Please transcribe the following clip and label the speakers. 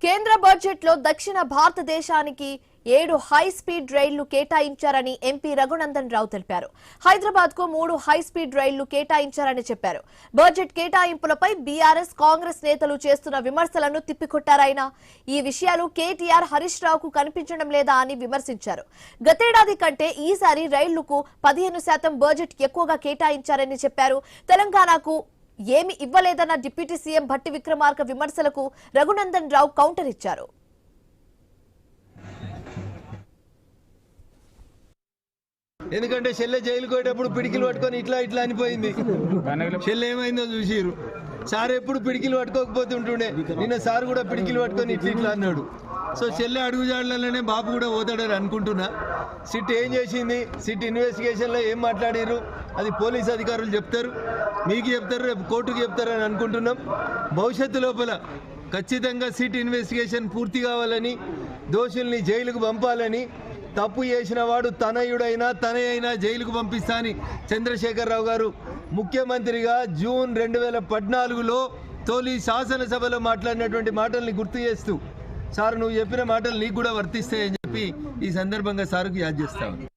Speaker 1: కేంద్ర బడ్జెట్ లో దక్షిణ భారతదేశానికి 7 హై స్పీడ్ రైళ్లు కేటాయించారని ఎంపీ రఘునందన్ రావు తెలిపారు. హైదరాబాద్ కు 3 హై స్పీడ్ రైళ్లు కేటాయించారని చెప్పారు. బడ్జెట్ కేటాయింపులపై బీఆర్ఎస్ కాంగ్రెస్ నేతలు చేస్తున్న విమర్శలను తిప్పికొట్టారాయన. ఈ విషయాలు కేటీఆర్ హరీష్ రావుకు కనిపించడం లేదా అని విమర్శించారు. గతేడాది కంటే ఈసారి రైళ్లకు 15% బడ్జెట్ ఎక్కువగా కేటాయించారని చెప్పారు. తెలంగాణకు ఏమి ఇవ్వలేదన్న డిప్యూటీ సీఎం భట్టి విక్రమార్క విమర్శలకు రఘునందన్ రావు కౌంటర్ ఇచ్చారు.
Speaker 2: ఎందుకంటే చెల్లె జైలుకు పోయేటప్పుడు పిడికిలు పట్టుకొని ఇట్లా ఇట్లా అనిపోయింది. చెల్లె ఏమైందో చూసిరు. సార్ ఎప్పుడు పిడికిలు పట్టుకోకపోతుంటుండే, నిన్న సార్ కూడా పిడికిలు పట్టుకొని ఇట్లా ఇట్లా అన్నాడు. సో చెల్లె అడుగుజాడలనే బాబు కూడా పోతాడని అనుకుంటున్నా. సిట్ ఏం చేసింది, సిట్ ఇన్వెస్టిగేషన్లో ఏం మాట్లాడారు అది పోలీస్ అధికారులు చెప్తారు, మీకు చెప్తారు, రేపు కోర్టుకు చెప్తారని అనుకుంటున్నాం. భవిష్యత్తు లోపల ఖచ్చితంగా సిట్ ఇన్వెస్టిగేషన్ పూర్తి కావాలని, దోషుల్ని జైలుకు పంపాలని, తప్పు చేసిన వాడు తనయుడైనా జైలుకు పంపిస్తా అని చంద్రశేఖరరావు గారు ముఖ్యమంత్రిగా జూన్ 2014లో తొలి శాసనసభలో మాట్లాడినటువంటి మాటల్ని గుర్తు చేస్తూ, సార్ నువ్వు చెప్పిన మాటలు నీకు కూడా వర్తిస్తాయని చెప్పి ఈ సందర్భంగా సార్కు యాద్ చేస్తాను.